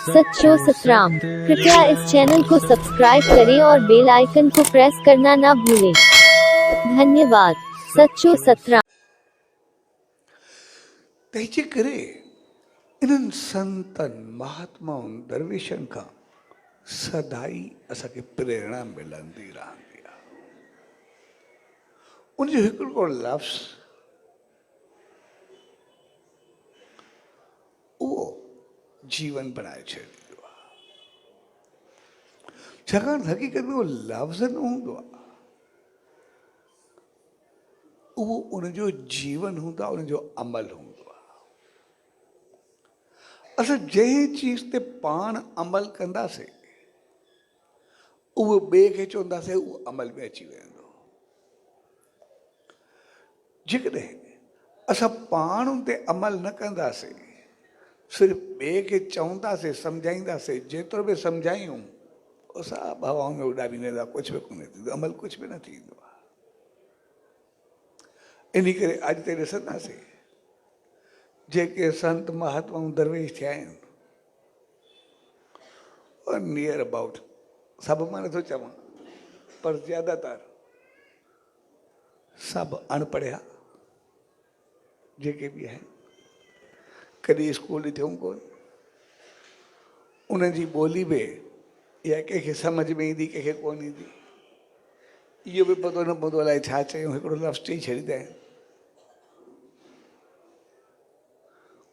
सच्चो सतराम। कृपया इस चैनल को सब्सक्राइब करें और बेल आइकन को प्रेस करना ना भूलें। धन्यवाद। सच्चो सतराम। तंहिंजे करे इन्हनि संतनि महात्माउनि दरवेशनि खां सदाई असांखे प्रेरणा मिलंदी रहंदी आहे। उनजो हिकिड़ो लफ़्ज़ उहो जीवन बनाए छॾींदो आहे। छाकाणि हक़ीक़त में उहो लफ़्ज़ न हूंदो आहे, उहो उनजो जीवन हूंदो आहे, उनजो अमल हूंदो आहे। असां जंहिं चीज़ ते पाण अमल कंदासीं उहो ॿिए खे चवंदासीं, उहो अमल में अची वेंदो। जेकॾहिं असां पाण उन ते अमल न कंदासीं, सिर्फ़ु ॿिए खे चवंदासीं, सम्झाईंदासीं, जेतिरो बि सम्झायूं सभु हवाउनि में उॾामी वेंदा, कुझु बि कोन थींदो, अमल कुझु बि न थींदो आहे। इन करे अॼु ते ॾिसंदासीं जेके संत महात्माऊं दरवेश थिया आहिनि, नियर अबाउट सभु मां नथो चवां, पर ज़्यादातर सभु अनपढ़िया जेके बि आहिनि, कॾहिं स्कूल ॾिठूं कोन, उन्हनि जी ॿोली बि इहा कंहिंखे सम्झ में ईंदी, कंहिंखे कोन ईंदी, इहो बि पतो न पवंदो अलाए छा चयूं, हिकिड़ो लफ़्ज़ चई छॾींदा आहिनि।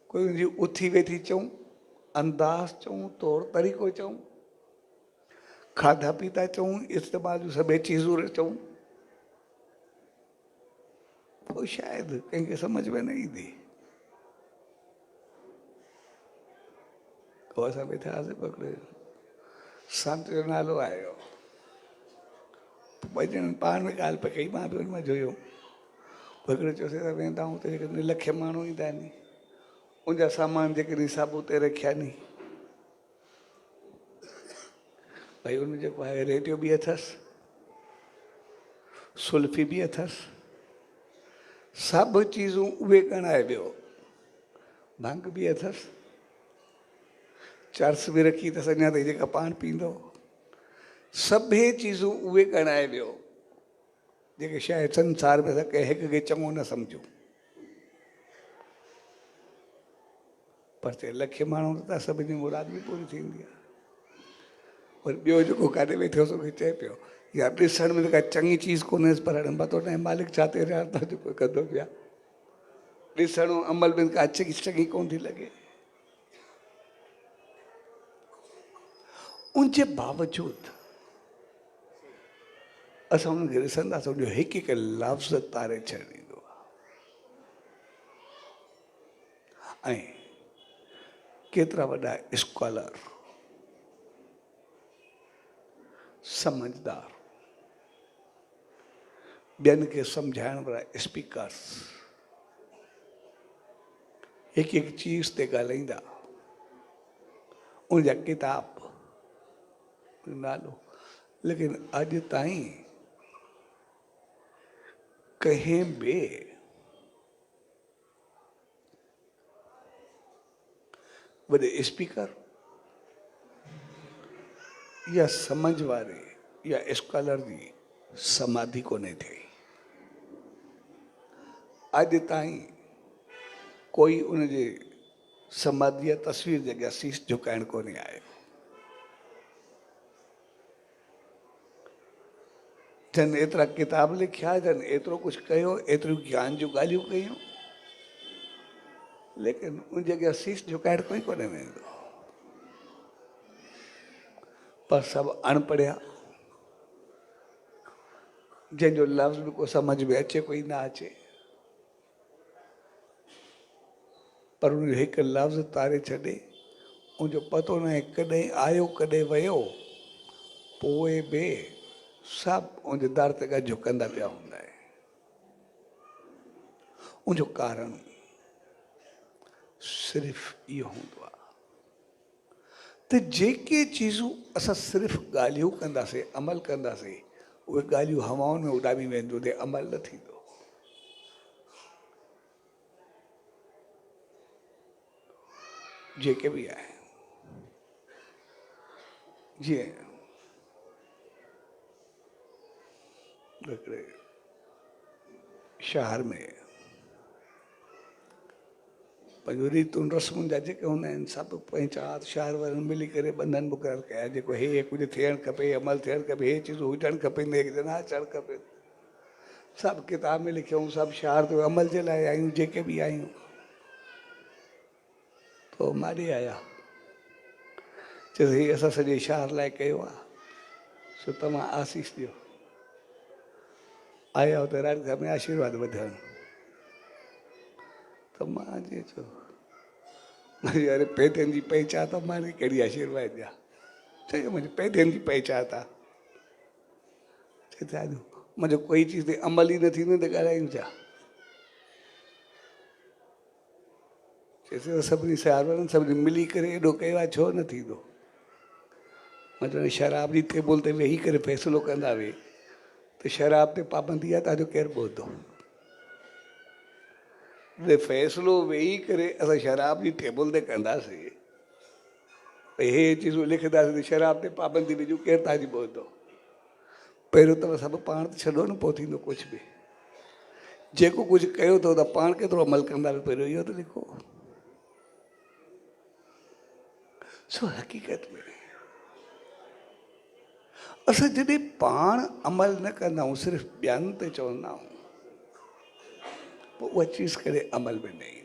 कोई उनजी उथी वेठी चऊं, अंदाज़ चऊं, तौर तरीक़ो चऊं, खाधा पीता चऊं, इस्तेमाल जूं सभई चीज़ूं चऊं, पोइ शायदि कंहिंखे सम्झ में न ईंदी। पोइ असां वेठा हुआसीं, पकिड़े संत जो नालो आयो, ॿई ॼणनि पाण में ॻाल्हि पई कई, मां बि हुन में जोयो, पकिड़े चयोसीं त वेंदा आहियूं त जेके लखे माण्हू ईंदा आहिनि, उनजा सामान जेके साबू ते रखिया नी, भई उन जेको आहे रेडियो बि अथसि, सुल्फी बि अथसि, सभु चीज़ूं उहे ॻणाए वियो, भंग बि अथसि, चर्स बि रखी अथसि, अञा ताईं जेका पान पींदो, सभई चीज़ूं उहे ॻणाए वियो जेके शायदि संसार में असां कंहिं हिक खे चङो न सम्झूं। पर चए लखे माण्हू त सभिनी जी मुराद बि पूरी थींदी आहे। और ॿियो जेको काॾे वेठो हुओ चए पियो, या ॾिसण में त का चङी चीज़ कोन्हे, पर हाणे पतो न आहे मालिक छा ते रियाज़ था जेको कंदो पिया, ॾिसण अमल में का चङी कोन थी लॻे। उनजे बावजूदि असां हुनखे ॾिसंदासीं, उनजो हिकु हिकु लफ़्ज़ तारे छॾींदो आहे। ऐं केतिरा वॾा स्कॉलर, समझदार, ॿियनि खे सम्झाइण वारा स्पीकर्स हिकु हिकु चीज़ ते ॻाल्हाईंदा, उनजा किताब, नालो, लेकिन अॼु ताईं कंहिं बि वॾे स्पीकर या समझ वारे या स्कॉलर जी समाधि कोन्हे थी। अॼु ताईं कोई उनजे समाधि तस्वीर जॻह शीश झुकाइण कोन्हे आयो। जन एतिरा किताब लिखिया, जन एतिरो कुझु कयो, एतिरियूं ज्ञान जूं ॻाल्हियूं कयूं, लेकिन उन जॻह शीश झुकाइण कोई कोन्हे वेंदो। पर सभु अनपढ़िया, जंहिंजो लफ़्ज़ बि को समझ में अचे कोई न अचे, पर उन हिकु लफ़्ज़ तारे छॾे, उनजो पतो न आहे कॾहिं आयो कॾहिं वियो, पोइ बि सभु उनजे दर ते झुकंदा पिया हूंदा आहिनि। उनजो कारण सिर्फ़ु इहो हूंदो आहे त जेके चीज़ूं असां सिर्फ़ु ॻाल्हियूं कंदासीं, अमल कंदासीं, उहे ॻाल्हियूं हवाउनि में उॾामी वेंदियूं, ते अमल न थींदो। जेके बि आहिनि जीअं हिकिड़े शहर में पंहिंजो रीतुनि रस्मुनि जा जेके हूंदा आहिनि सभु पंहिंजा शहर वारनि मिली करे बंधन मुक़ररु कया जेको हे कुझु थियणु खपे अमल थियणु खपे हे चीज़ूं हुजणु खपनि हे जना अचणु खपे सभु किताब में लिखियऊं सभु शहर ते अमल जे लाइ आहियूं जेके बि आहियूं पोइ माॾे आया चयो हे असां सॼे शहर लाइ कयो आहे सो तव्हां आसीस ॾियो आया हुते राजघाट में आशीर्वाद वधणु त मां जे चयो अरे पैदनि जी पहचान त मां कहिड़ी आशीर्वाद ॾियां चयो मुंहिंजी पैदनि जी पहचान आहे चए मुंहिंजो कोई चीज़ ते अमल ई न थींदो त ॻाल्हायूं छा चएसि सभिनी शहर वारनि सभिनी मिली करे एॾो कयो आहे छो न थींदो मतिलबु शराब जी टेबल ते वेही करे फ़ैसिलो कंदा वे त शराब ते पाबंदी आहे तव्हांजो केरु ॿुधो फ़ैसिलो वेही करे असां शराब जी टेबल ते कंदासीं भई हे चीज़ूं लिखंदासीं त शराब ते पाबंदी विझूं केरु तव्हांजी ॿुधो पहिरियों त सभु पाण त छॾो न पोइ थींदो कुझु बि जेको कुझु कयो अथव त पाण केतिरो अमल कंदा पहिरियों इहो त लिखो सो हक़ीक़त में असां जॾहिं पाण अमल न कंदा आहियूं सिर्फ़ु ॿियनि ते चवंदा आहियूं पोइ उहा चीज़ करे अमल में न ईंदी